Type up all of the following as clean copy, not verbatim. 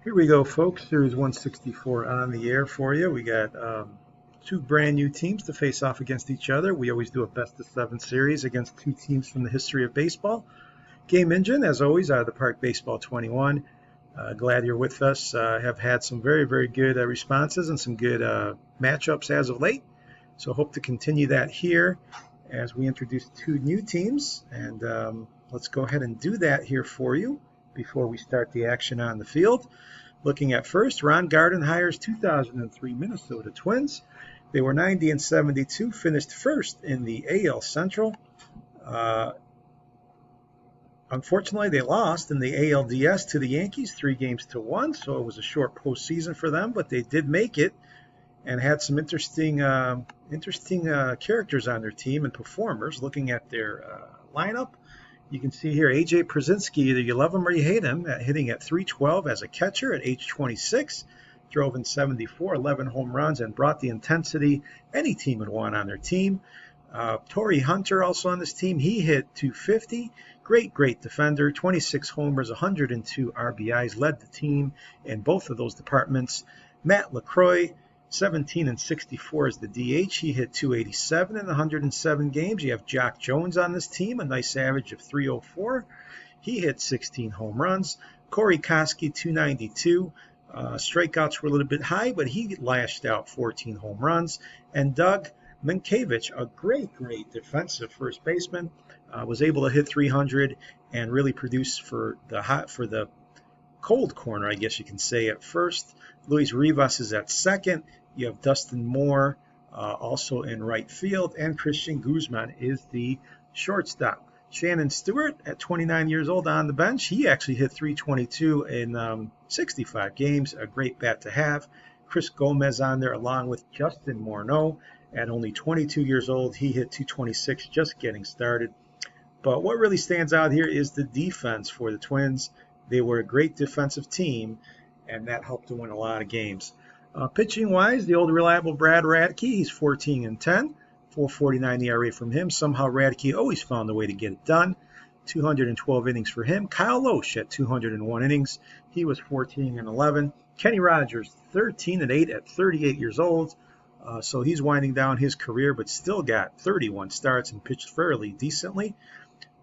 Here we go, folks. Series 164 on the air for you. We got two brand new teams to face off against each other. We always do a best of seven series against two teams from the history of baseball. Game Engine, as always, out of the Park Baseball 21. Glad you're with us. Have had some very, very good responses and some good matchups as of late. So hope to continue that here as we introduce two new teams. And let's go ahead and do that here for you before we start the action on the field. Looking at first, Ron Gardenhire's 2003 Minnesota Twins. They were 90 and 72, finished first in the AL Central. Unfortunately, they lost in the ALDS to the Yankees 3-1, so it was a short postseason for them, but they did make it and had some interesting characters on their team and performers. Looking at their lineup, you can see here A.J. Przinsky, either you love him or you hate him, hitting at .312 as a catcher at age 26, drove in 74, 11 home runs, and brought the intensity any team would want on their team. Torrey Hunter also on this team, he hit .250, great defender, 26 homers, 102 RBIs, led the team in both of those departments. Matt LaCroix, 17 and 64 is the DH. He hit .287 in 107 games. You have Jock Jones on this team, a nice average of .304. He hit 16 home runs. Corey Koski, .292. Strikeouts were a little bit high, but he lashed out 14 home runs. And Doug Minkiewicz, a great defensive first baseman, was able to hit .300 and really produce for the cold corner, I guess you can say, at first. Luis Rivas is at second. You have Dustin Moore also in right field, and Christian Guzman is the shortstop. Shannon Stewart, at 29 years old, on the bench. He actually hit .322 in 65 games, a great bat to have. Chris Gomez on there along with Justin Morneau. At only 22 years old, he hit .226, just getting started. But what really stands out here is the defense for the Twins. They were a great defensive team, and that helped to win a lot of games. Pitching-wise, the old reliable Brad Radke, he's 14 and 10, 4.49 ERA from him. Somehow Radke always found a way to get it done. 212 innings for him. Kyle Loesch at 201 innings. He was 14 and 11. Kenny Rogers, 13 and 8 at 38 years old. So he's winding down his career, but still got 31 starts and pitched fairly decently.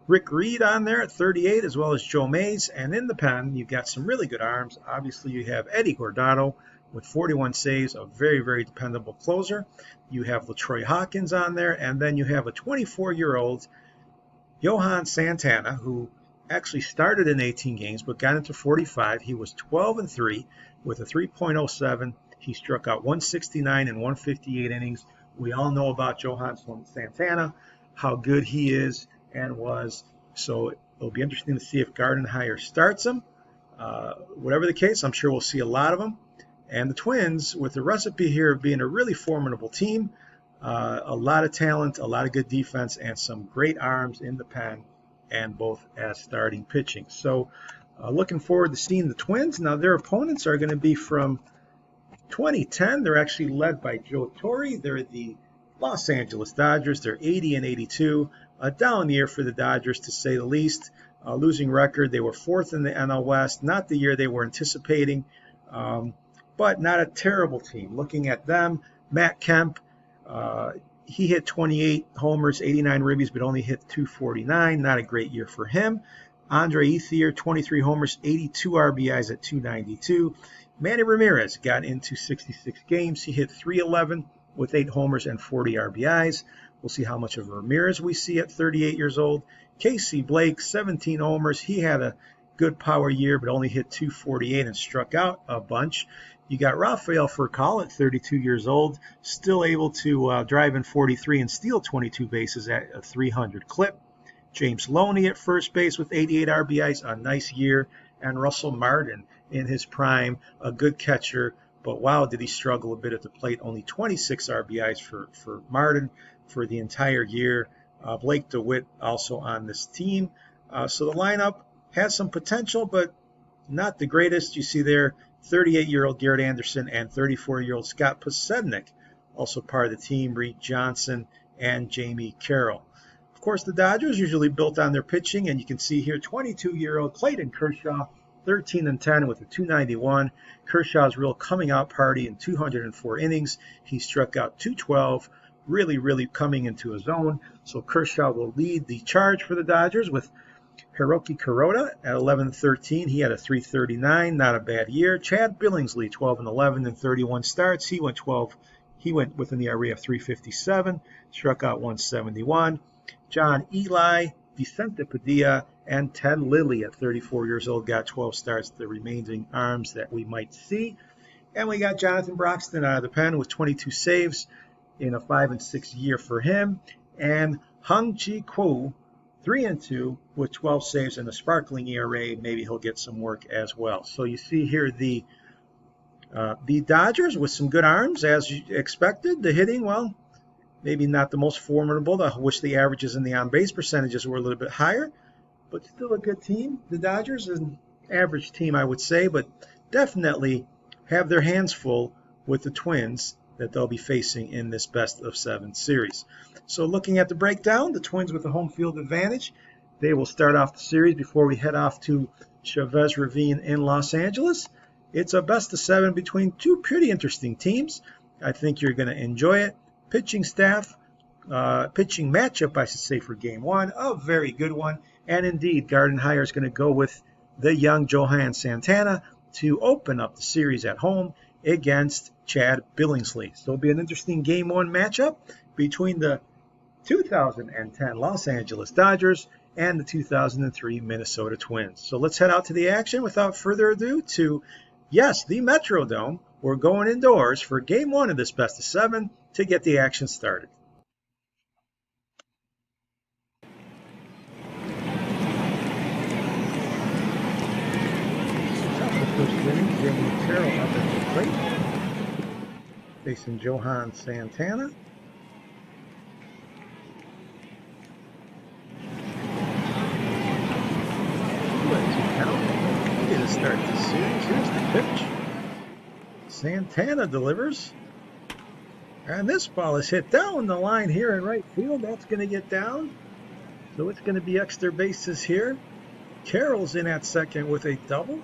Rick Reed on there at 38, as well as Joe Mays. And in the pen, you've got some really good arms. Obviously, you have Eddie Guardado with 41 saves, a very dependable closer. You have LaTroy Hawkins on there, and then you have a 24-year-old Johan Santana, who actually started in 18 games, but got into 45. He was 12 and 3 with a 3.07. He struck out 169 in 158 innings. We all know about Johan Santana, how good he is and was. So it'll be interesting to see if Gardenhire starts him. Whatever the case, I'm sure we'll see a lot of them. And the Twins, with the recipe here of being a really formidable team, a lot of talent, a lot of good defense, and some great arms in the pen, and both as starting pitching. So looking forward to seeing the Twins. Now, their opponents are going to be from 2010. They're actually led by Joe Torre. They're the Los Angeles Dodgers. They're 80 and 82. A down year for the Dodgers, to say the least. Losing record. They were fourth in the NL West. Not the year they were anticipating, but not a terrible team. Looking at them, Matt Kemp, he hit 28 homers, 89 ribbies, but only hit .249. Not a great year for him. Andre Ethier, 23 homers, 82 RBIs at .292. Manny Ramirez got into 66 games. He hit .311 with 8 homers and 40 RBIs. We'll see how much of Ramirez we see at 38 years old. Casey Blake, 17 homers. He had a good power year, but only hit .248 and struck out a bunch. You got Rafael Furcal at 32 years old, still able to drive in 43 and steal 22 bases at a .300 clip. James Loney at first base with 88 RBIs, a nice year. And Russell Martin in his prime, a good catcher, but wow, did he struggle a bit at the plate. Only 26 RBIs for Martin for the entire year. Blake DeWitt also on this team. So the lineup has some potential, but not the greatest. You see there 38-year-old Garrett Anderson and 34-year-old Scott Podsednik, also part of the team, Reed Johnson and Jamie Carroll. Of course, the Dodgers usually built on their pitching, and you can see here 22-year-old Clayton Kershaw, 13-10 with a 291. Kershaw's real coming out party in 204 innings. He struck out 212, really coming into his own. So Kershaw will lead the charge for the Dodgers with Hiroki Kuroda at 11-13. He had a 339, not a bad year. Chad Billingsley, 12-11 in 31 starts. He went with an ERA of 357, struck out 171. John Eli, Vicente Padilla, and Ted Lilly at 34 years old got 12 starts, the remaining arms that we might see. And we got Jonathan Broxton out of the pen with 22 saves in a 5-6 year for him. And Hung Chi Koo, 3-2 with 12 saves and a sparkling ERA. Maybe he'll get some work as well. So you see here the Dodgers with some good arms, as you expected. The hitting, well, maybe not the most formidable. I wish the averages and the on-base percentages were a little bit higher, but still a good team. The Dodgers, an average team, I would say, but definitely have their hands full with the Twins that they'll be facing in this best-of-7 series. So looking at the breakdown, the Twins with the home field advantage. They will start off the series before we head off to Chavez Ravine in Los Angeles. It's a best-of-7 between two pretty interesting teams. I think you're going to enjoy it. Pitching staff, pitching matchup, I should say, for Game 1, a very good one. And indeed, Gardenhire is going to go with the young Johan Santana to open up the series at home against Chad Billingsley. So it'll be an interesting Game 1 matchup between the 2010 Los Angeles Dodgers and the 2003 Minnesota Twins. So let's head out to the action without further ado to, yes, the Metrodome. We're going indoors for Game 1 of this best-of-7 to get the action started. Top of the first inning, Jimmy Carroll up at the plate, facing Johan Santana. To start the series, here's the pitch. Santana delivers, and this ball is hit down the line here in right field. That's going to get down, so it's going to be extra bases here. Carroll's in at second with a double.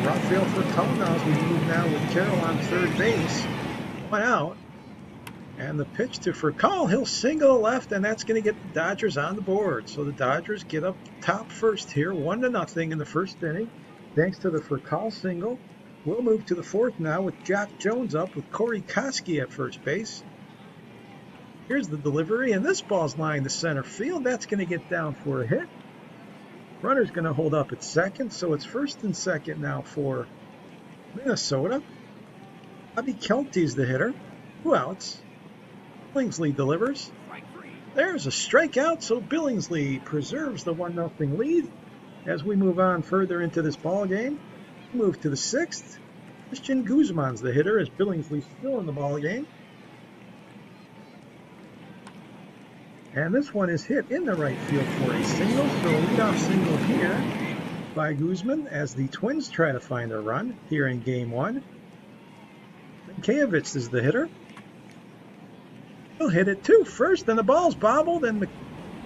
Rafael Furcal now as we move now with Carroll on third base. One out. And the pitch to Furcal, he'll single left, and that's going to get the Dodgers on the board. So the Dodgers get up top first here, 1-0 in the first inning, thanks to the Furcal single. We'll move to the fourth now with Jack Jones up with Corey Koski at first base. Here's the delivery, and this ball's lined to center field. That's going to get down for a hit. Runner's going to hold up at second, so it's first and second now for Minnesota. Bobby Kelty's the hitter. Who outs? Billingsley delivers. There's a strikeout, so Billingsley preserves the 1-0 lead. As we move on further into this ball game, we move to the sixth. Christian Guzman's the hitter as Billingsley's still in the ball game. And this one is hit in the right field for a single, so a leadoff single here by Guzman as the Twins try to find a run here in Game 1. Mankiewicz is the hitter. He'll hit it to first, and the ball's bobbled, and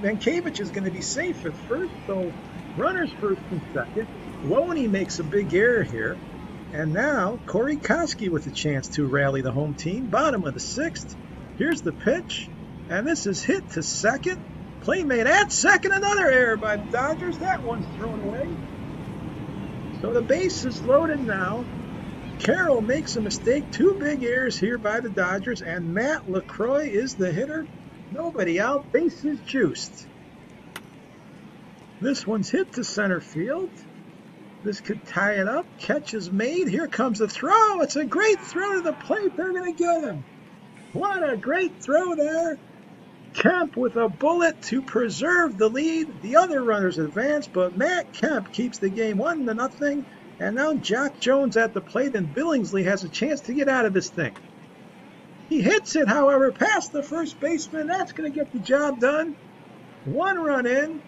Mankiewicz is going to be safe at first, so runners first and second. Loney makes a big error here, and now Corey Koski with a chance to rally the home team. Bottom of the sixth. Here's the pitch, and this is hit to second. Playmate at second, another error by the Dodgers. That one's thrown away. So the base is loaded now. Carroll makes a mistake. Two big errors here by the Dodgers, and Matt LaCroix is the hitter. Nobody out. Base is juiced. This one's hit to center field. This could tie it up. Catch is made. Here comes the throw. It's a great throw to the plate. They're going to get him. What a great throw there. Kemp with a bullet to preserve the lead. The other runners advance, but Matt Kemp keeps the game 1-0. And now Jack Jones at the plate, and Billingsley has a chance to get out of this thing. He hits it, however, past the first baseman. That's going to get the job done. One run in.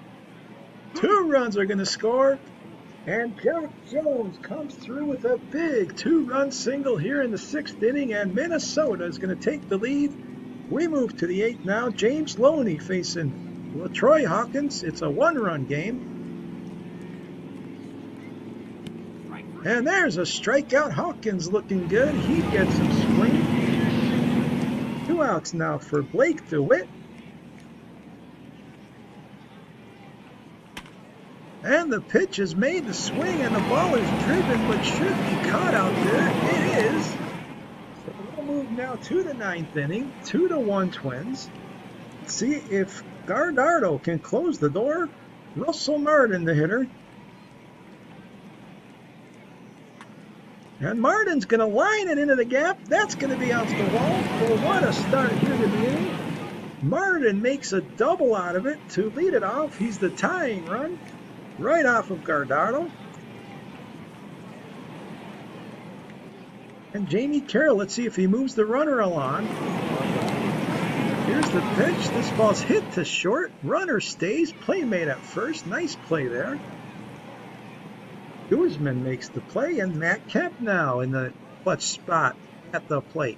2 runs are going to score. And Jack Jones comes through with a big 2-run single here in the 6th inning, and Minnesota is going to take the lead We move to the 8th now. James Loney facing LaTroy Hawkins. It's a 1-run game. And there's a strikeout. Hawkins looking good. He gets some swing. 2 outs now for Blake DeWitt. And the pitch is made to swing, and the ball is driven, but should be caught out there. It is. So we'll move now to the 9th inning. 2-1 Twins. See if Gardardo can close the door. Russell Martin, the hitter. And Martin's going to line it into the gap. That's going to be out the wall. Well, what a start here to the inning. Martin makes a double out of it to lead it off. He's the tying run right off of Gardardo. And Jamie Carroll, let's see if he moves the runner along. Here's the pitch. This ball's hit to short. Runner stays. Play made at first. Nice play there. Guzman makes the play, and Matt Kemp now in the clutch spot at the plate.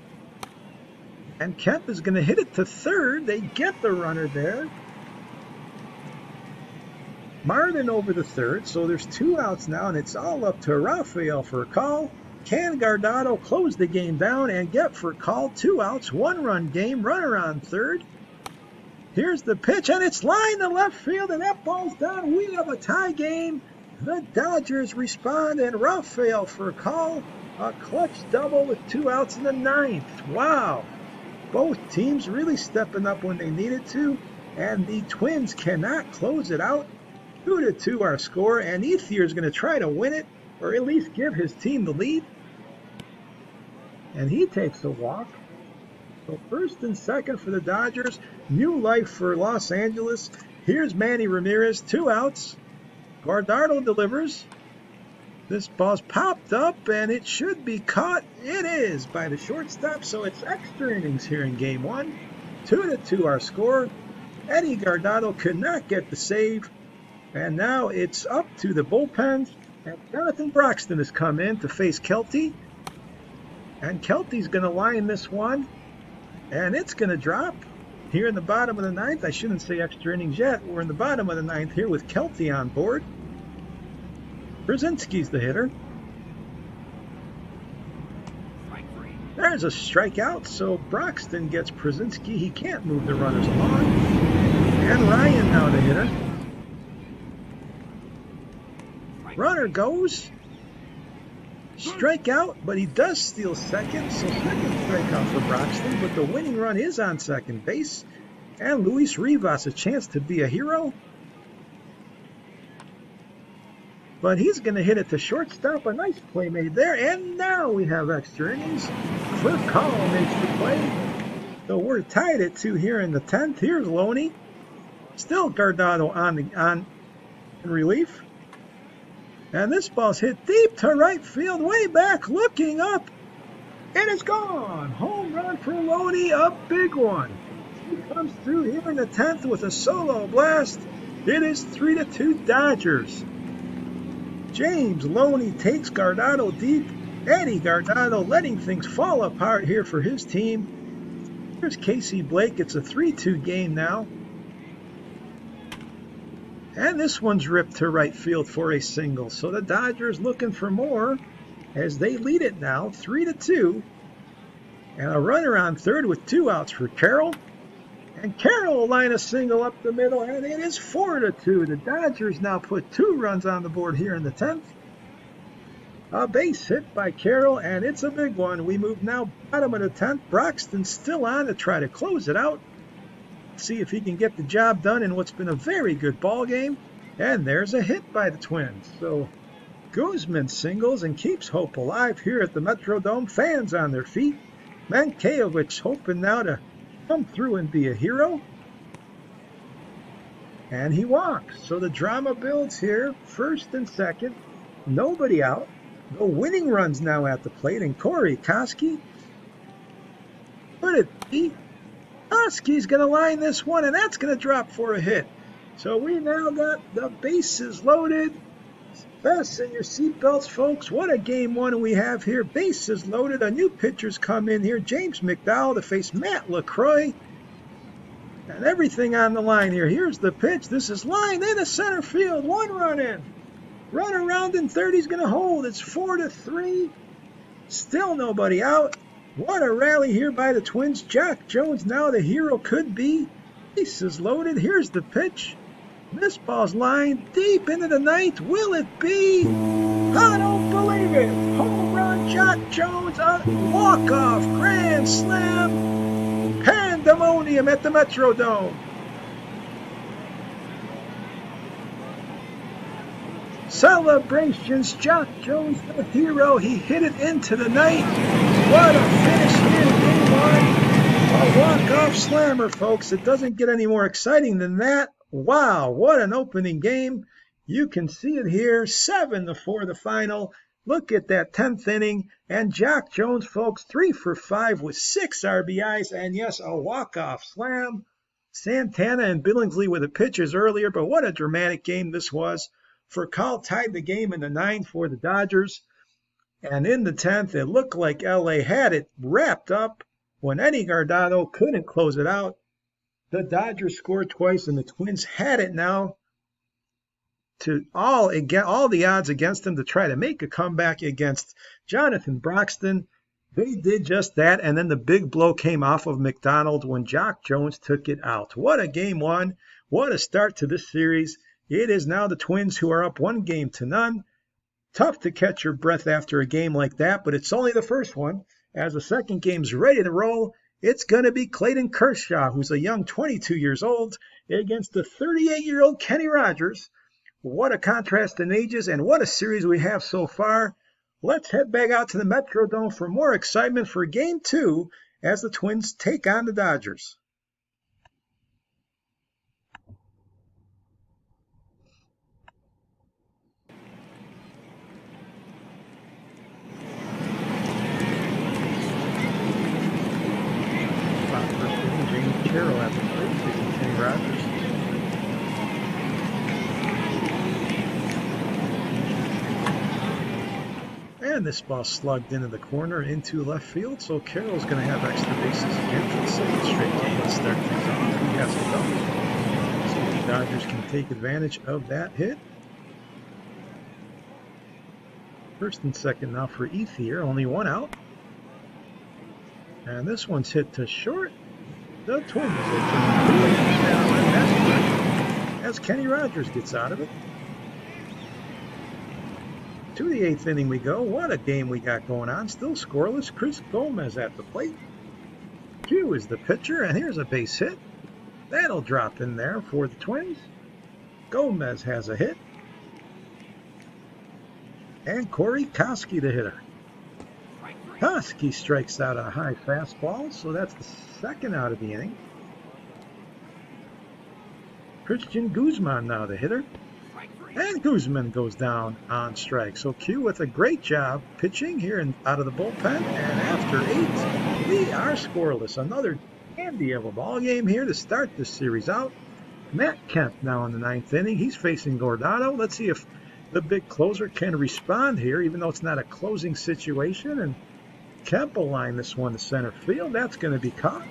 And Kemp is going to hit it to third. They get the runner there. Martin over the third, so there's 2 outs now, and it's all up to Rafael for a call. Can Gardardo close the game down and get for a call? 2 outs, 1-run game, runner on third. Here's the pitch, and it's lined to left field, and that ball's down. We have a tie game. The Dodgers respond, and Rafael for a call. A clutch double with 2 outs in the 9th. Wow. Both teams really stepping up when they needed to, and the Twins cannot close it out. 2-2 our score, and Ethier is going to try to win it, or at least give his team the lead. And he takes a walk. So first and second for the Dodgers. New life for Los Angeles. Here's Manny Ramirez, 2 outs. Gardardo delivers. This ball's popped up, and it should be caught. It is by the shortstop, so it's extra innings here in Game 1. 2-2 our score. Eddie Gardardo could not get the save, and now it's up to the bullpens. And Jonathan Broxton has come in to face Kelty. And Kelty's going to line this one, and it's going to drop. Here in the bottom of the 9th, I shouldn't say extra innings yet. We're in the bottom of the 9th here with Kelty on board. Brzezinski's the hitter. There's a strikeout, so Broxton gets Brzezinski. He can't move the runners along. And Ryan now the hitter. Runner goes. Strikeout, but he does steal second, so second strikeout for Broxton, but the winning run is on second base. And Luis Rivas a chance to be a hero. But he's going to hit it to shortstop. A nice play made there, and now we have extra innings. Furcal makes the play. So we're tied at 2 here in the 10th. Here's Loney. Still Gardardo on relief. And this ball's hit deep to right field, way back, looking up. And it's gone. Home run for Loney, a big one. He comes through here in the 10th with a solo blast. It is 3-2 Dodgers. James Loney takes Gardardo deep. Eddie Gardardo letting things fall apart here for his team. Here's Casey Blake. It's a 3-2 game now. And this one's ripped to right field for a single. So the Dodgers looking for more as they lead it now, 3-2. And a runner on third with 2 outs for Carroll. And Carroll will line a single up the middle, and it is 4-2. The Dodgers now put 2 runs on the board here in the 10th. A base hit by Carroll, and it's a big one. We move now bottom of the 10th. Broxton's still on to try to close it out. See if he can get the job done in what's been a very good ball game. And there's a hit by the Twins. So Guzman singles and keeps hope alive here at the Metrodome. Fans on their feet. Mankiewicz hoping now to come through and be a hero. And he walks. So the drama builds here. First and second. Nobody out. No winning runs now at the plate. And Corey Koski. Could it be? Koski's going to line this one, and that's going to drop for a hit. So we now got the bases loaded. Fasten your seatbelts, folks. What a game one we have here. Bases loaded. A new pitcher's come in here. James McDowell to face Matt LaCroix. And everything on the line here. Here's the pitch. This is line into center field. One run in. Run around in third. He's going to hold. It's 4-3. Still nobody out. What a rally here by the Twins. Jack Jones now the hero could be. Bases loaded. Here's the pitch. This ball's lined deep into the ninth. Will it be? I don't believe it. Home run, Jack Jones. A walk-off grand slam. Pandemonium at the Metrodome. Celebrations. Jack Jones, the hero. He hit it into the night. What a finish here in game one. A walk-off slammer, folks. It doesn't get any more exciting than that. Wow, what an opening game. You can see it here, 7-4 the final. Look at that 10th inning. And Jack Jones, folks, 3 for 5 with 6 RBIs. And yes, a walk-off slam. Santana and Billingsley were the pitchers earlier, but what a dramatic game this was. Furcal tied the game in the 9th for the Dodgers. And in the 10th, it looked like LA had it wrapped up when Eddie Guardado couldn't close it out. The Dodgers scored twice, and the Twins had it now to all the odds against them to try to make a comeback against Jonathan Broxton. They did just that, and then the big blow came off of McDonald when Jack Jones took it out. What a game one. What a start to this series. It is now the Twins who are up 1-0. Tough to catch your breath after a game like that, but it's only the first one. As the second game's ready to roll, it's going to be Clayton Kershaw, who's a young 22 years old, against the 38-year-old Kenny Rogers. What a contrast in ages, and what a series we have so far. Let's head back out to the Metrodome for more excitement for Game 2 as the Twins take on the Dodgers. Carroll at the plate, facing Kenny Rogers. And this ball slugged into the corner into left field, so Carroll's going to have extra bases again for the second straight game. Let's start things off. He has to go. So the Dodgers can take advantage of that hit. First and second now for Ethier, only one out. And this one's hit to short. The Twins as Kenny Rogers gets out of it. To the 8th inning we go. What a game we got going on. Still scoreless. Chris Gomez at the plate. Q is the pitcher, and here's a base hit. That'll drop in there for the Twins. Gomez has a hit. And Corey Koski the hitter. Koski strikes out a high fastball, so that's the second out of the inning. Christian Guzman now the hitter. And Guzman goes down on strike. So Q with a great job pitching here out of the bullpen. And after 8, we are scoreless. Another dandy of a ball game here to start this series out. Matt Kemp now in the 9th inning. He's facing Guardado. Let's see if the big closer can respond here, even though it's not a closing situation. And Kemp will line this one to center field. That's going to be caught.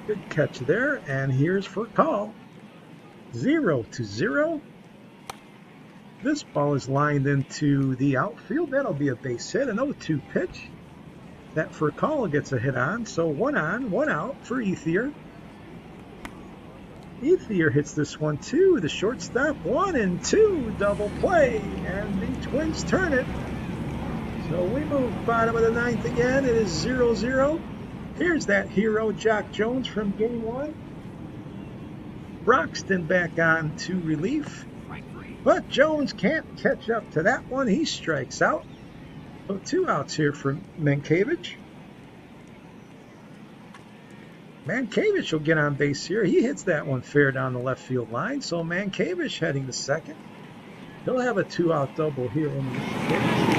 Good catch there. And here's Furcal. 0-0. This ball is lined into the outfield. That'll be a base hit. An 0-2 pitch that Furcal gets a hit on. So 1 on, 1 out for Ethier. Ethier hits this one too. The shortstop, 1-2 double play. And the Twins turn it. So we move bottom of the 9th again. It is 0-0. Here's that hero, Jack Jones, from game 1. Broxton back on to relief. But Jones can't catch up to that one. He strikes out. So 2 outs here for Mankiewicz. Mankiewicz will get on base here. He hits that one fair down the left field line. So Mankiewicz heading to second. He'll have a 2-out double here in the fifth.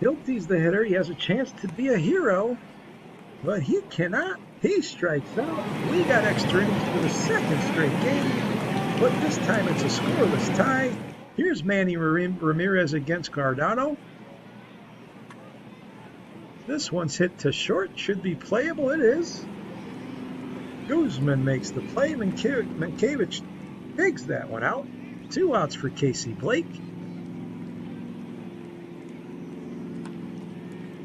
Hilty's the hitter. He has a chance to be a hero. but he cannot. He strikes out. We got extra innings for the second straight game, but this time it's a scoreless tie. Here's Manny Ramirez against Guardado. This one's hit to short. Should be playable. It is. Guzman makes the play. Mankiewicz digs that one out. 2 outs for Casey Blake.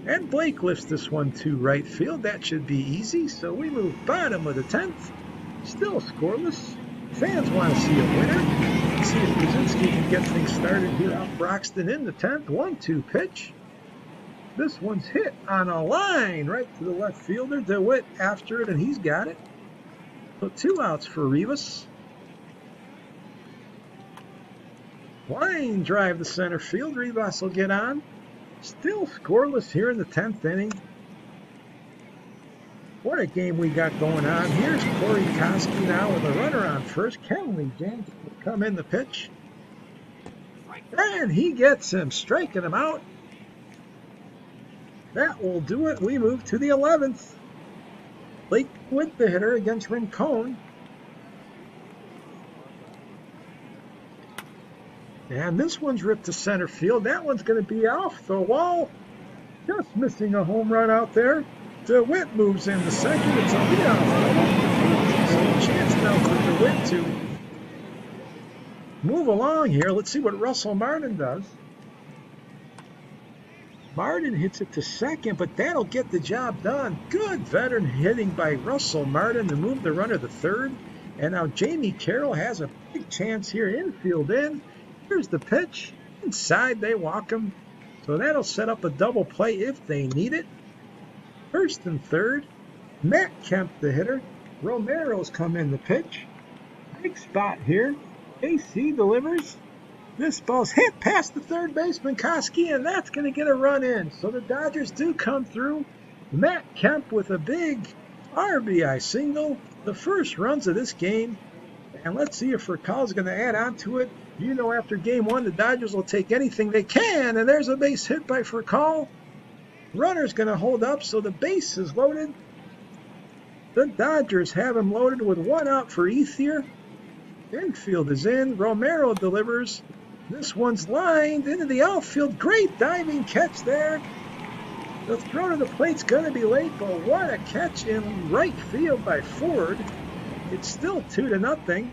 And Blake lifts this one to right field. That should be easy. So we move bottom of the 10th. Still scoreless. Fans want to see a winner. Let's see if Brzezinski can get things started here out Broxton in the 10th. 1-2 pitch. This one's hit on a line right to the left fielder. DeWitt after it, and he's got it. So 2 outs for Rivas. Line drive to center field. Rivas will get on. Still scoreless here in the 10th inning. What a game we got going on. Here's Corey Koski now with a runner on first. Kenley James will come in the pitch. And he gets him, striking him out. That will do it. We move to the 11th. Blake with the hitter against Rincon. And this one's ripped to center field. That one's going to be off the wall. Just missing a home run out there. DeWitt moves in the second. It's a leadoff. So a chance now for DeWitt to move along here. Let's see what Russell Martin does. Martin hits it to second, but that'll get the job done. Good veteran hitting by Russell Martin to move the runner to third. And now Jamie Carroll has a big chance here. Infield in. Here's the pitch. Inside, they walk him. So that'll set up a double play if they need it. First and third. Matt Kemp, the hitter. Romero's come in the pitch. Big spot here. AC delivers. This ball's hit past the third baseman, Koski, and that's going to get a run in. So the Dodgers do come through. Matt Kemp with a big RBI single. The first runs of this game. And let's see if Furcal's going to add on to it. You know, after game one, the Dodgers will take anything they can. And there's a base hit by Furcal. Runner's going to hold up, so the base is loaded. The Dodgers have him loaded with 1 out for Ethier. Infield is in. Romero delivers. This one's lined into the outfield. Great diving catch there. The throw to the plate's going to be late, but what a catch in right field by Ford. It's still 2-0.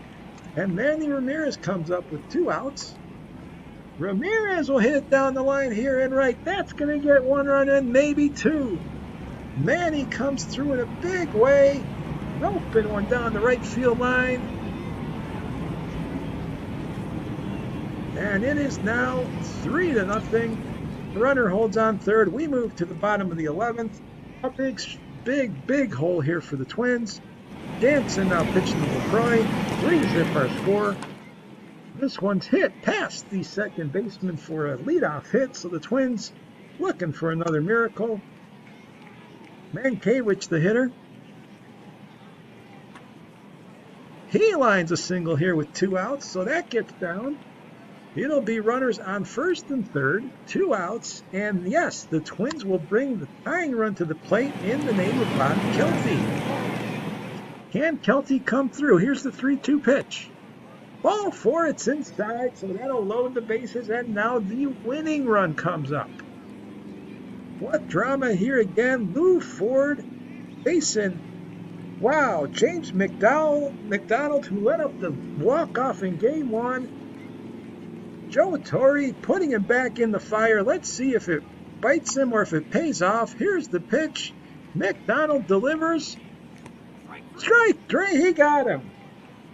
And Manny Ramirez comes up with 2 outs. Ramirez will hit it down the line here and right. That's going to get 1 run in, maybe 2. Manny comes through in a big way. Roping one down the right field line. And it is now 3-0. The runner holds on third. We move to the bottom of the 11th. A big hole here for the Twins. Jansen now pitching to LaCroix. 3-0 our score. This one's hit past the second baseman for a leadoff hit. So the Twins looking for another miracle. Mankiewicz, the hitter. He lines a single here with 2 outs. So that gets down. It'll be runners on first and third, 2 outs, and yes, the Twins will bring the tying run to the plate in the name of Bob Kelty. Can Kelty come through? Here's the 3-2 pitch. Ball 4, it's inside, so that'll load the bases, and now the winning run comes up. What drama here again. Lou Ford, Basin. Wow, James McDonald, who led up the walk-off in game 1. Joe Torre putting him back in the fire. Let's see if it bites him or if it pays off. Here's the pitch. McDonald delivers. Strike 3. He got him.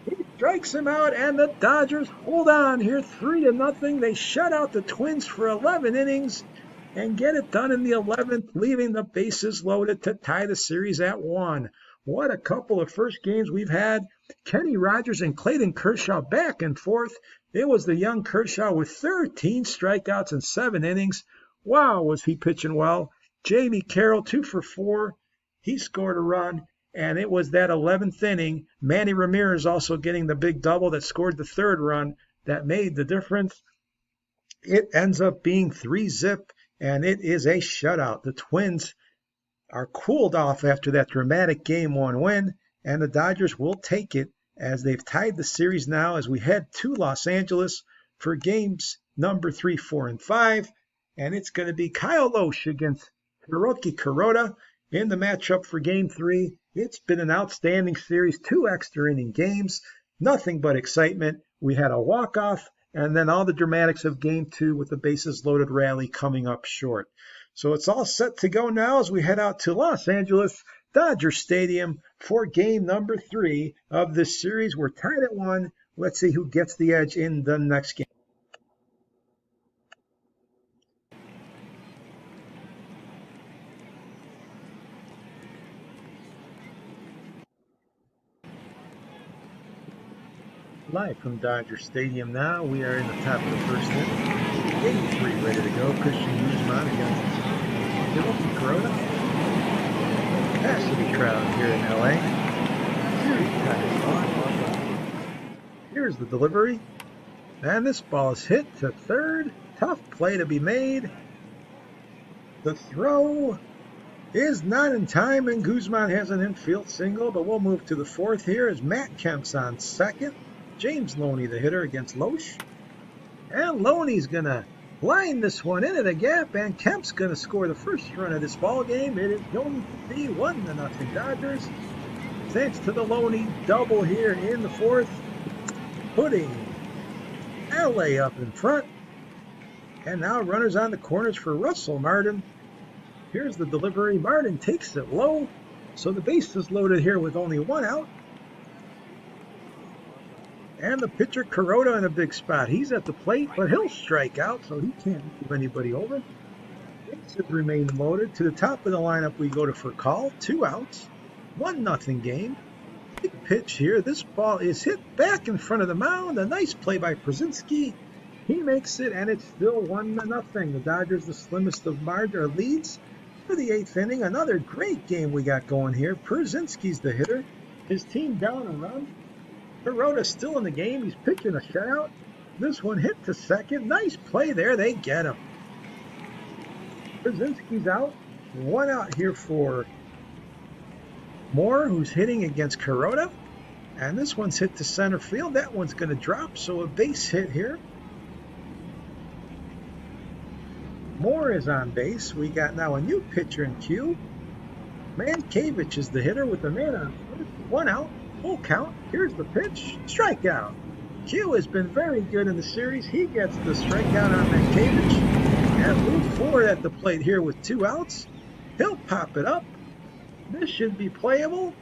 He strikes him out, and the Dodgers hold on here 3-0. They shut out the Twins for 11 innings and get it done in the 11th, leaving the bases loaded to tie the series at 1. What a couple of first games we've had. Kenny Rogers and Clayton Kershaw back and forth. It was the young Kershaw with 13 strikeouts in 7 innings. Wow, was he pitching well. Jamie Carroll, 2 for 4. He scored a run, and it was that 11th inning. Manny Ramirez also getting the big double that scored the 3rd run that made the difference. It ends up being 3-0, and it is a shutout. The Twins are cooled off after that dramatic Game 1 win, and the Dodgers will take it as they've tied the series now as we head to Los Angeles for games number 3, 4, and 5. And it's going to be Kyle Lohse against Hiroki Kuroda in the matchup for Game 3. It's been an outstanding series, 2 extra inning games, nothing but excitement. We had a walk-off, and then all the dramatics of Game 2 with the bases-loaded rally coming up short. So it's all set to go now as we head out to Los Angeles, Dodger Stadium for game number 3 of this series. We're tied at 1. Let's see who gets the edge in the next game. Live from Dodger Stadium now. We are in the top of the first inning. Game 3 ready to go. Christian Guzman against Hiroki Kuroda. Capacity crowd here in LA. Here's the delivery. And this ball is hit to third. Tough play to be made. The throw is not in time, and Guzman has an infield single, but we'll move to the 4th here as Matt Kemp's on second. James Loney, the hitter, against Lohse. And Loney's going to line this one into the gap, and Kemp's going to score the first run of this ball game. It is going to be 1-0 Dodgers. Thanks to the Loney double here in the 4th, putting LA up in front. And now runners on the corners for Russell Martin. Here's the delivery. Martin takes it low, so the base is loaded here with only 1 out. And the pitcher, Kuroda, in a big spot. He's at the plate, but he'll strike out, so he can't move anybody over. Bases remain loaded. To the top of the lineup, we go to Furcal. 2 outs. 1-0 game. Big pitch here. This ball is hit back in front of the mound. A nice play by Przinsky. He makes it, and it's still 1-0. The Dodgers, the slimmest of leads for the 8th inning. Another great game we got going here. Przinsky's the hitter. His team down a run. Kuroda's still in the game. He's pitching a shutout. This one hit to second. Nice play there. They get him. Przinsky's out. 1 out here for Moore, who's hitting against Kuroda. And this one's hit to center field. That one's going to drop, so a base hit here. Moore is on base. We got now a new pitcher in queue. Mankiewicz is the hitter with the man on first. 1 out. Full count. Here's the pitch. Strikeout. Q has been very good in the series. He gets the strikeout on Mankiewicz. And move forward at the plate here with 2 outs. He'll pop it up. This should be playable.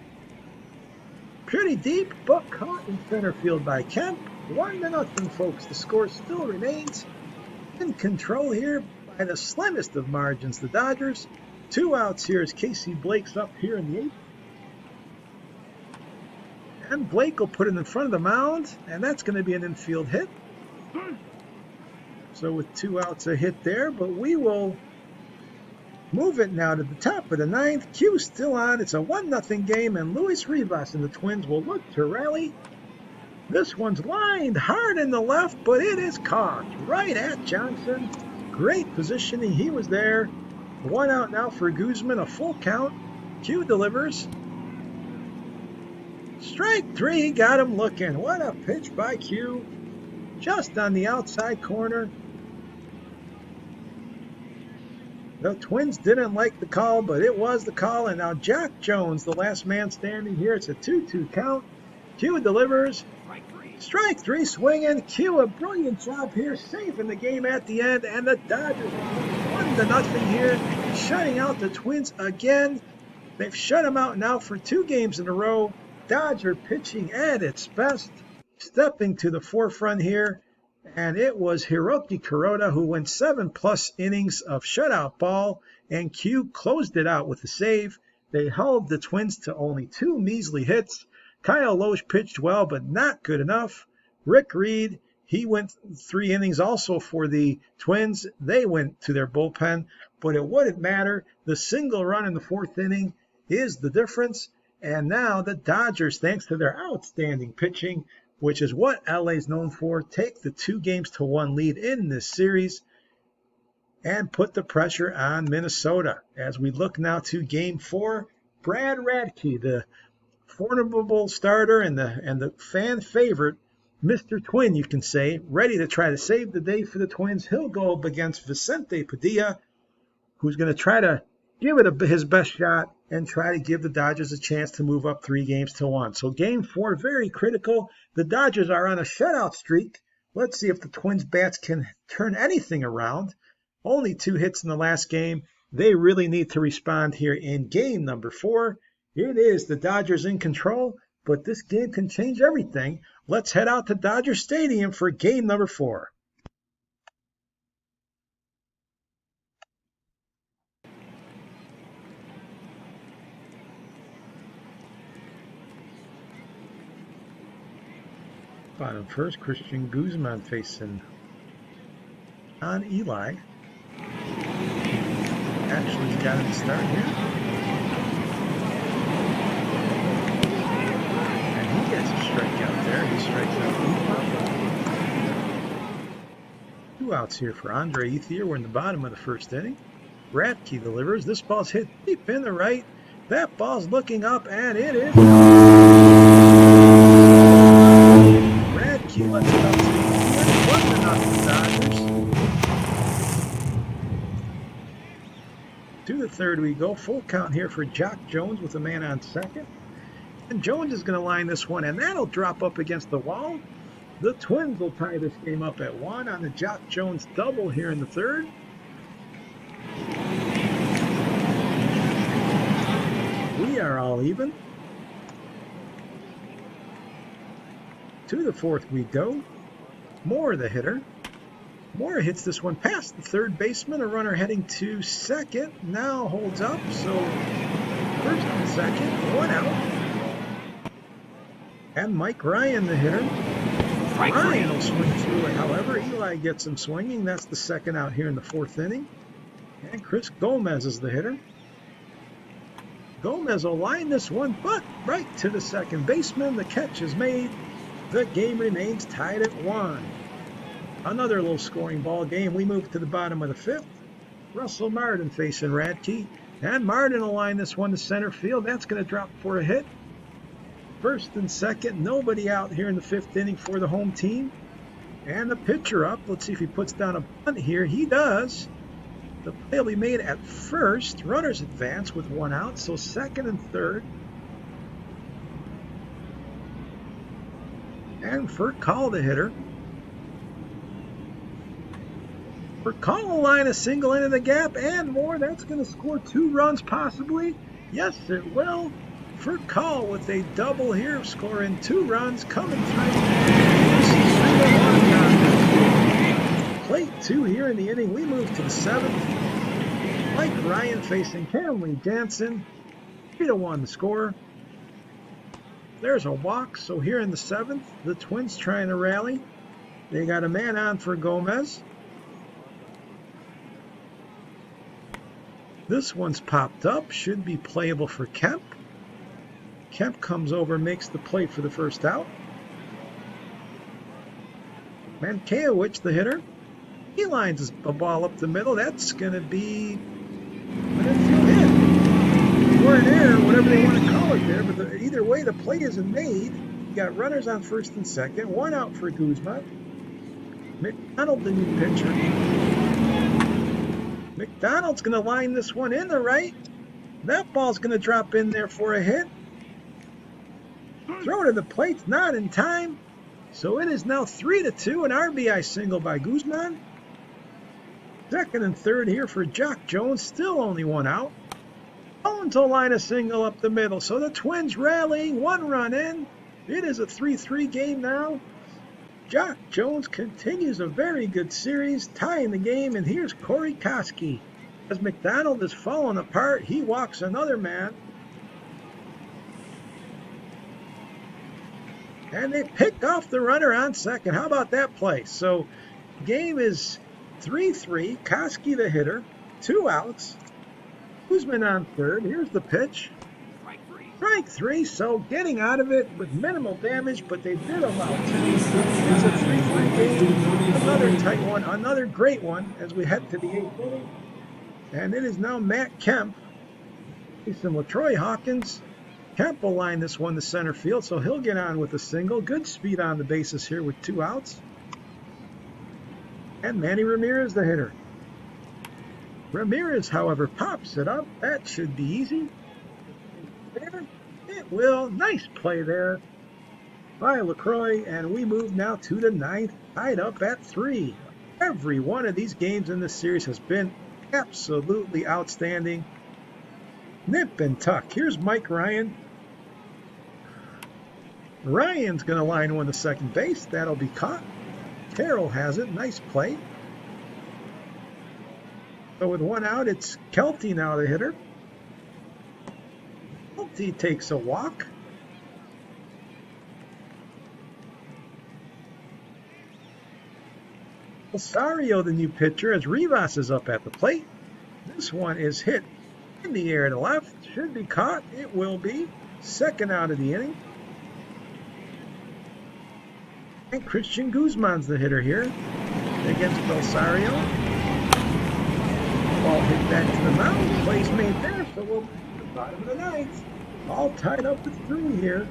Pretty deep, but caught in center field by Kemp. 1-0, folks. The score still remains in control here by the slimmest of margins. The Dodgers. 2 outs here as Casey Blake's up here in the 8th. And Blake will put it in front of the mound, and that's going to be an infield hit. So with 2 outs, a hit there, but we will move it now to the top of the 9th. Q still on. It's a 1-0 game, and Luis Rivas and the Twins will look to rally. This one's lined hard in the left, but it is caught right at Johnson. Great positioning. He was there. 1 out now for Guzman, a full count. Q delivers. Strike 3, got him looking. What a pitch by Q. Just on the outside corner. The Twins didn't like the call, but it was the call. And now Jack Jones, the last man standing here. It's a 2-2 count. Q delivers. Strike 3 swinging. Q, a brilliant job here, saving the game at the end. And the Dodgers 1-0 here, shutting out the Twins again. They've shut them out now for 2 games in a row. Dodger pitching at its best, stepping to the forefront here, and it was Hiroki Kuroda who went 7+ innings of shutout ball, and Q closed it out with a save. They held the Twins to only 2 measly hits. Kyle Lohse pitched well, but not good enough. Rick Reed, he went 3 innings also for the Twins. They went to their bullpen, but it wouldn't matter. The single run in the 4th inning is the difference. And now the Dodgers, thanks to their outstanding pitching, which is what LA is known for, take the 2-1 lead in this series. and put the pressure on Minnesota. As we look now to Game 4, Brad Radke, the formidable starter and the fan favorite, Mr. Twin, you can say, ready to try to save the day for the Twins. He'll go up against Vicente Padilla, who's going to try to give it his best shot and try to give the Dodgers a chance to move up 3-1. So Game 4, very critical. The Dodgers are on a shutout streak. Let's see if the Twins bats can turn anything around. Only 2 hits in the last game. They really need to respond here in Game number 4. It is the Dodgers in control, but this game can change everything. Let's head out to Dodger Stadium for Game number 4. Bottom first, Christian Guzman facing on Eli. Actually, he's got him to start here. And he gets a strikeout there. He strikes out Guzman. 2 outs here for Andre Ethier. We're in the bottom of the first inning. Radke delivers. This ball's hit deep in the right. That ball's looking up, and it is. Radke lets it up to 1-0 Dodgers. To the third we go. Full count here for Jock Jones with a man on second. And Jones is going to line this one, and that'll drop up against the wall. The Twins will tie this game up at 1 on the Jock Jones double here in the third. We are all even. To the fourth we go. Moore the hitter. Moore hits this one past the third baseman. A runner heading to second. Now holds up. So first and second. 1 out. And Mike Ryan the hitter. Ryan will swing through it. However, Eli gets him swinging. That's the second out here in the 4th inning. And Chris Gomez is the hitter. Gomez will line this one, but right to the second baseman. The catch is made. The game remains tied at 1. Another low-scoring ball game. We move to the bottom of the 5th. Russell Martin facing Radke. And Martin will line this one to center field. That's going to drop for a hit. First and second. Nobody out here in the 5th inning for the home team. And the pitcher up. Let's see if he puts down a bunt here. He does. The play will be made at first. Runners advance with 1 out. So second and third. And Furcal the hitter. Furcal will line a single into the gap and more. That's going to score 2 runs possibly. Yes, it will. Furcal with a double here, scoring 2 runs coming through. Plate 2 here in the inning. We move to the 7th. Mike Ryan facing Kenley Jansen. 3-1 the score. There's a walk. So here in the 7th, the Twins trying to rally. They got a man on for Gomez. This one's popped up. Should be playable for Kemp. Kemp comes over, makes the play for the first out. Mankiewicz, the hitter. He lines a ball up the middle. That's going to be an infield hit. Or an error, whatever they want to call it there. But either way, the play isn't made. You got runners on first and second. 1 out for Guzman. McDonald, the new pitcher. McDonald's going to line this one in the right. That ball's going to drop in there for a hit. Throw to the plate's not in time. So it is now 3-2, an RBI single by Guzman. Second and third here for Jock Jones. Still only 1 out. Jones will line a single up the middle. So the Twins rallying, 1 run in. It is a 3-3 game now. Jock Jones continues a very good series, tying the game, and here's Corey Koski. As McDonald is falling apart, he walks another man. And they pick off the runner on second. How about that play? So game is 3-3. Koski the hitter, 2 outs. Guzman on third. Here's the pitch. Strike 3, so getting out of it with minimal damage, but they did allow 2. It's a 3-3 game, another tight one, another great one as we head to the 8th inning. And it is now Matt Kemp facing LaTroy Hawkins. Kemp will line this one to center field, so he'll get on with a single. Good speed on the bases here with 2 outs. And Manny Ramirez, the hitter. Ramirez, however, pops it up. That should be easy. There, it will. Nice play there by LaCroix, and we move now to the 9th, tied up at 3. Every one of these games in this series has been absolutely outstanding. Nip and tuck. Here's Mike Ryan. Ryan's going to line one to second base. That'll be caught. Terrell has it. Nice play. So with 1 out, it's Kelty now the hitter. Kelty takes a walk. Osario, the new pitcher, as Rivas is up at the plate. This one is hit in the air to left. Should be caught. It will be. 2nd out of the inning. And Christian Guzman's the hitter here against Osario. Ball hit back to the mound. Plays made there, so we'll move to the bottom of the 9th. All tied up at 3 here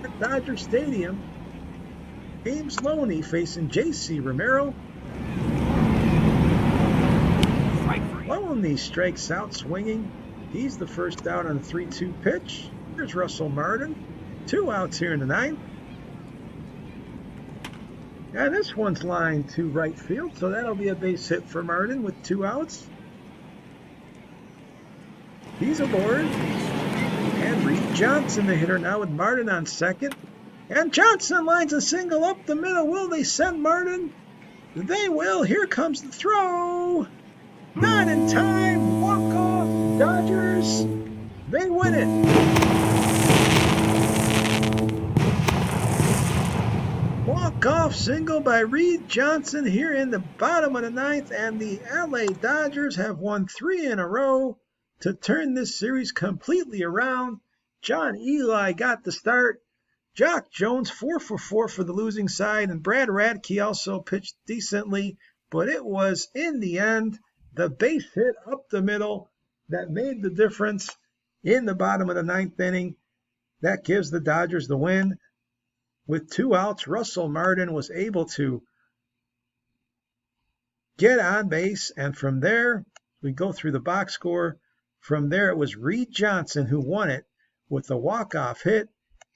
at Dodger Stadium. James Loney facing J.C. Romero. Loney strikes out swinging. He's the first out on a 3-2 pitch. Here's Russell Martin. 2 outs here in the 9th. And this one's lined to right field, so that'll be a base hit for Martin with 2 outs. He's aboard. And Reed Johnson, the hitter, now with Martin on second. And Johnson lines a single up the middle. Will they send Martin? They will. Here comes the throw. Not in time. Walk off. Dodgers. They win it. Walk-off single by Reed Johnson here in the bottom of the 9th, and the LA Dodgers have won 3 in a row to turn this series completely around. John Eli got the start. Jock Jones 4 for 4 for the losing side, and Brad Radke also pitched decently, but it was in the end the base hit up the middle that made the difference in the bottom of the 9th inning. That gives the Dodgers the win. With 2 outs, Russell Martin was able to get on base, and from there, we go through the box score. From there, it was Reed Johnson who won it with a walk-off hit.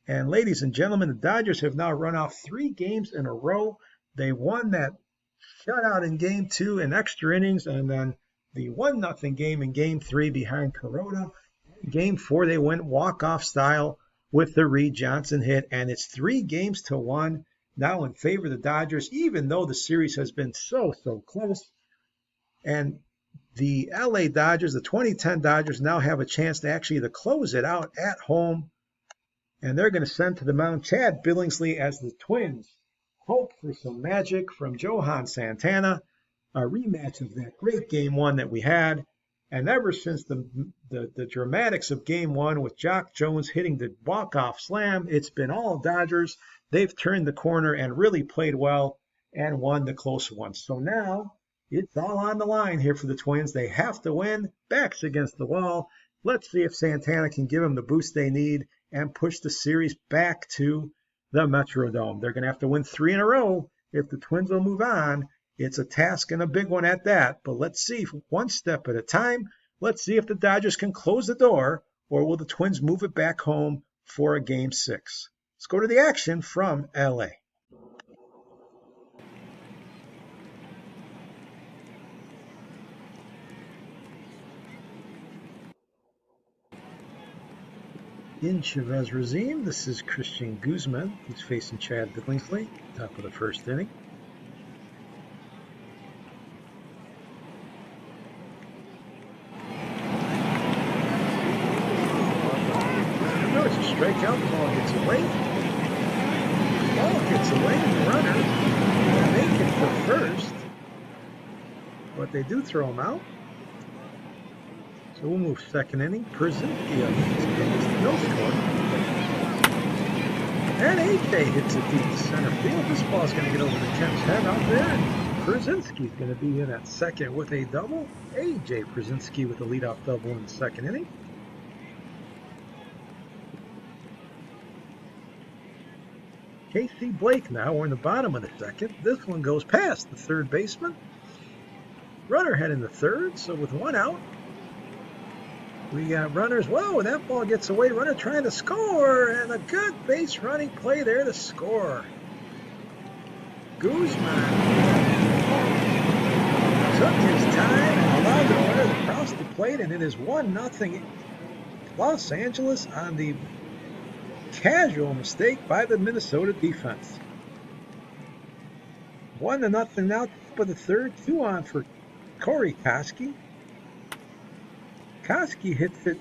And ladies and gentlemen, the Dodgers have now run off 3 games in a row. They won that shutout in Game 2 in extra innings, and then the 1-0 game in Game 3 behind Corona. Game 4, they went walk-off style with the Reed Johnson hit, and it's 3-1 now in favor of the Dodgers, even though the series has been so close. And the LA Dodgers, the 2010 Dodgers, now have a chance to actually either close it out at home, and they're going to send to the mound Chad Billingsley as the Twins hope for some magic from Johan Santana, a rematch of that great Game 1 that we had. And ever since the dramatics of Game 1 with Jock Jones hitting the walk-off slam, it's been all Dodgers. They've turned the corner and really played well and won the close ones. So now it's all on the line here for the Twins. They have to win. Backs against the wall. Let's see if Santana can give them the boost they need and push the series back to the Metrodome. They're going to have to win 3 in a row if the Twins will move on. It's a task and a big one at that, but let's see, one step at a time. Let's see if the Dodgers can close the door, or will the Twins move it back home for a Game 6. Let's go to the action from LA. In Chavez Razim, this is Christian Guzman. He's facing Chad Billingsley, top of the 1st inning. Strikeout, the ball gets away. Ball gets away, the runner will make it for first. But they do throw him out. So we'll move 2nd inning. Przinsky no score. And AJ hits it deep to center field. This ball's going to get over the Kemp's head out there. And Przinsky's going to be in at second with a double. AJ Przinsky with a leadoff double in the second inning. Casey Blake now, we're in the bottom of the second. This one goes past the third baseman. Runner heading to third, so with one out, we got runners. Whoa, that ball gets away. Runner trying to score, and a good base running play there to score. Guzman took his time and allowed the runner to cross the plate, and it is 1-0 Los Angeles on the casual mistake by the Minnesota defense. 1-0 now, top of the third, 2 on for Corey Koski. Koski hits it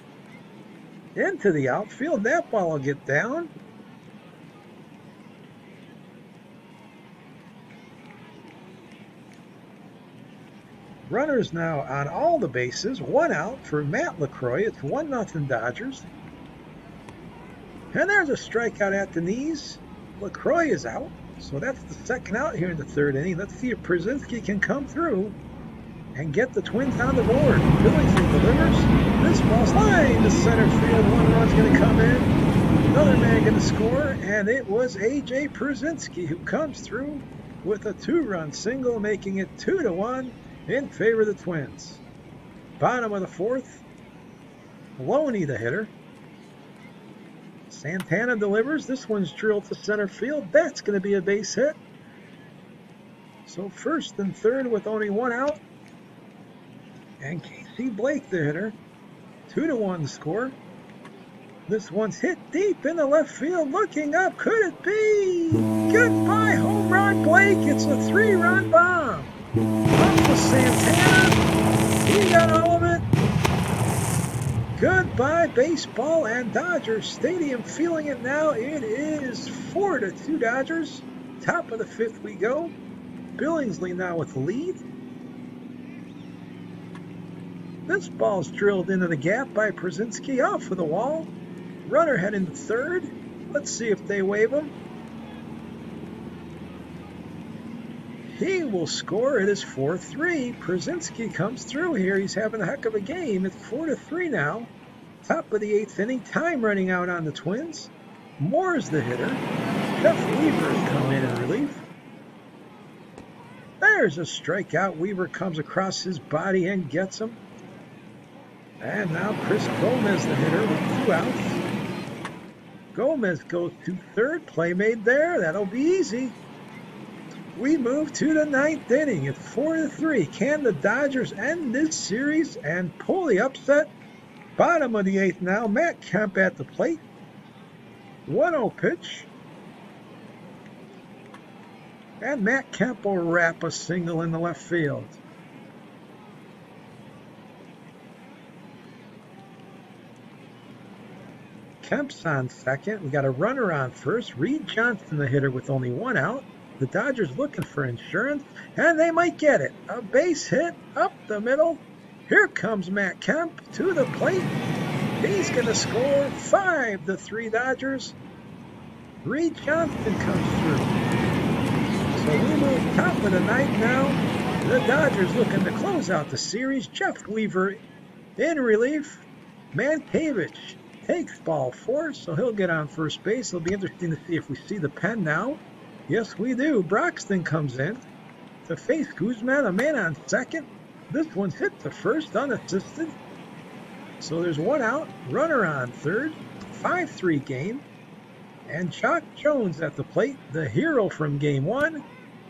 into the outfield. That ball will get down. Runners now on all the bases. 1 out for Matt LaCroix. It's 1-0 Dodgers. And there's a strikeout at the knees. LaCroix is out. So that's the second out here in the third inning. Let's see if Przinsky can come through and get the Twins on the board. Billingsley delivers. This ball's line to center field. 1 run's going to come in. Another man going to score. And it was A.J. Przinsky who comes through with a 2-run single, making it 2-1 in favor of the Twins. Bottom of the fourth. Loney the hitter. Santana delivers. This one's drilled to center field. That's going to be a base hit. So first and third with only 1 out. And Casey Blake the hitter. 2-1 score. This one's hit deep in the left field. Looking up. Could it be? Goodbye home run Blake. It's a 3-run bomb. Up to Santana. He got all of it. Goodbye baseball, and Dodger Stadium feeling it now. It is 4-2 Dodgers. Top of the fifth we go. Billingsley now with the lead. This ball's drilled into the gap by Przinsky, off of the wall. Runner heading to third. Let's see if they wave him. He will score. It is 4-3. Przinsky comes through here. He's having a heck of a game. It's 4-3 now. Top of the 8th inning. Time running out on the Twins. Moore's the hitter. Jeff Weaver's come in relief. There's a strikeout. Weaver comes across his body and gets him. And now Chris Gomez the hitter with 2 outs. Gomez goes to third. Play made there. That'll be easy. We move to the 9th inning. It's 4-3. Can the Dodgers end this series and pull the upset? Bottom of the 8th now. Matt Kemp at the plate. 1-0 pitch. And Matt Kemp will wrap a single in the left field. Kemp's on second. We got a runner on first. Reed Johnson the hitter with only 1 out. The Dodgers looking for insurance, and they might get it. A base hit up the middle. Here comes Matt Kemp to the plate. He's going to score. 5-3 Dodgers. Reed Johnson comes through. So we move top of the 9th now. The Dodgers looking to close out the series. Jeff Weaver in relief. Mankiewicz takes ball 4, so he'll get on first base. It'll be interesting to see if we see the pen now. Yes, we do. Broxton comes in to face Guzman, a man on second. This one's hit to first, unassisted. So there's 1 out, runner on third, 5-3 game. And Chuck Jones at the plate, the hero from game 1.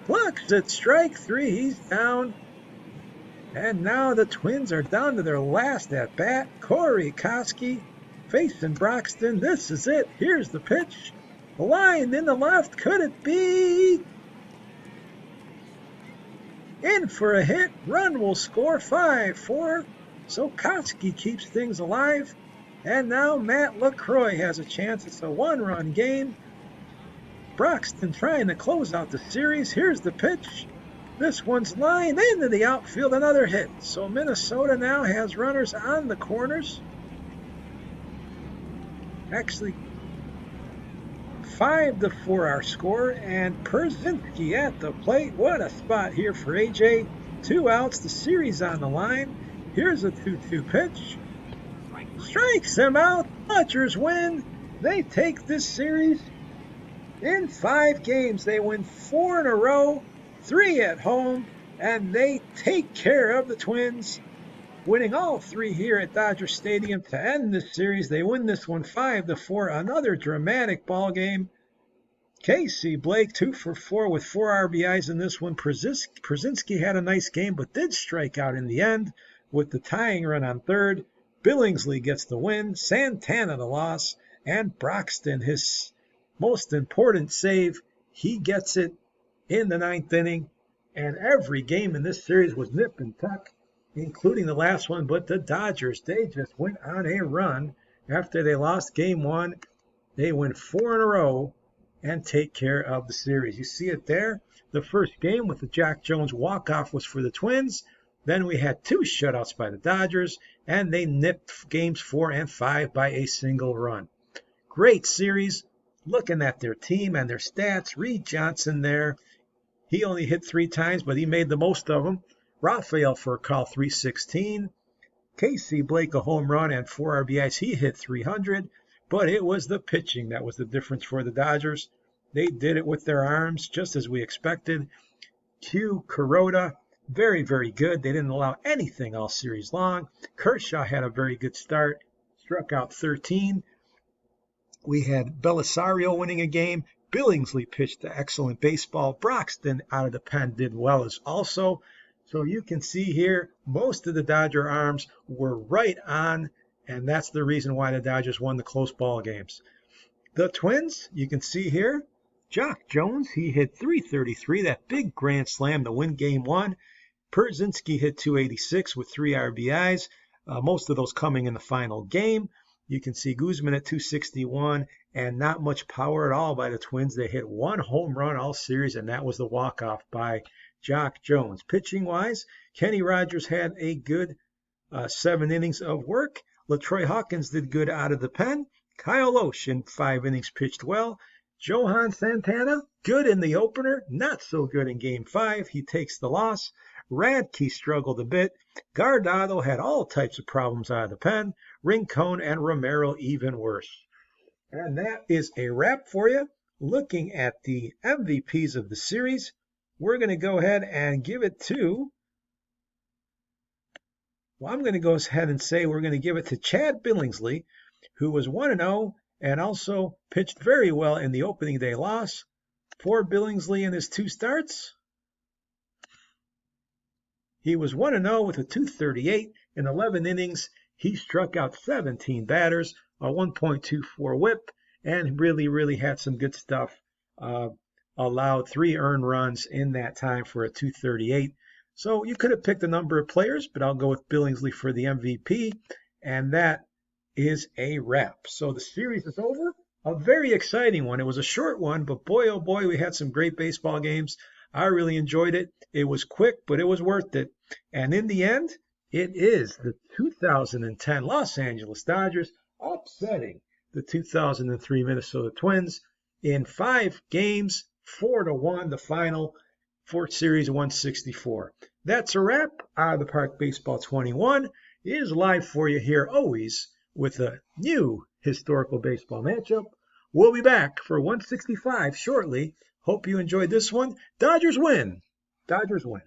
Looks at strike 3, he's down. And now the Twins are down to their last at bat. Corey Koski facing Broxton. This is it. Here's the pitch. Line in the left. Could it be? In for a hit. Run will score. 5-4. So Koski keeps things alive. And now Matt LaCroix has a chance. It's a 1-run game. Broxton trying to close out the series. Here's the pitch. This one's lined into the outfield. Another hit. So Minnesota now has runners on the corners. Actually, 5-4 our score, and Przinski at the plate. What a spot here for AJ. 2 outs, the series on the line. Here's a 2-2 pitch. Strikes him out. Dodgers win. They take this series in 5 games. They win 4 in a row, 3 at home, and they take care of the Twins, winning all 3 here at Dodger Stadium to end this series. They win this one 5-4. Another dramatic ball game. Casey Blake 2 for 4 with 4 RBIs in this one. Przinski had a nice game but did strike out in the end with the tying run on third. Billingsley gets the win, Santana the loss, and Broxton his most important save. He gets it in the 9th inning, and every game in this series was nip and tuck, including the last one. But the Dodgers, they just went on a run after they lost game 1. They win 4 in a row and take care of the series. You see it there. The first game with the Jack Jones walk-off was for the Twins. Then we had 2 shutouts by the Dodgers, and they nipped games 4 and 5 by a single run. Great series. Looking at their team and their stats, Reed Johnson there, he only hit 3 times, but he made the most of them. Rafael Furcal, 316. Casey Blake, a home run and 4 RBIs. He hit 300, but it was the pitching that was the difference for the Dodgers. They did it with their arms, just as we expected. Q Kuroda, very, very good. They didn't allow anything all series long. Kershaw had a very good start, struck out 13. We had Belisario winning a game. Billingsley pitched excellent baseball. Broxton out of the pen did well as also. So you can see here, most of the Dodger arms were right on, and that's the reason why the Dodgers won the close ball games. The Twins, you can see here, Jock Jones, he hit 333, that big grand slam to win game 1. Przinski hit 286 with 3 RBIs, most of those coming in the final game. You can see Guzman at 261, and not much power at all by the Twins. They hit 1 home run all series, and that was the walk-off by Jock Jones. Pitching-wise, Kenny Rogers had a good 7 innings of work. LaTroy Hawkins did good out of the pen. Kyle Osh in 5 innings pitched well. Johan Santana, good in the opener, not so good in Game 5. He takes the loss. Radke struggled a bit. Guardado had all types of problems out of the pen. Rincon and Romero even worse. And that is a wrap for you. Looking at the MVPs of the series, we're going to go ahead and give it to, I'm going to go ahead and say we're going to give it to Chad Billingsley, who was 1-0 and also pitched very well in the opening day loss. For Billingsley in his 2 starts, he was 1-0 with a 238 in 11 innings. He struck out 17 batters, a 1.24 whip, and really had some good stuff. Allowed 3 earned runs in that time for a 238. So you could have picked a number of players, but I'll go with Billingsley for the MVP, and that is a wrap. So the series is over. A very exciting one. It was a short one, but boy, oh boy, we had some great baseball games. I really enjoyed it. It was quick, but it was worth it. And in the end, it is the 2010 Los Angeles Dodgers upsetting the 2003 Minnesota Twins in 5 games, 4-1, the final for Series 164. That's a wrap. Out of the Park Baseball 21 is live for you here always with a new historical baseball matchup. We'll be back for 165 shortly. Hope you enjoyed this one. Dodgers win. Dodgers win.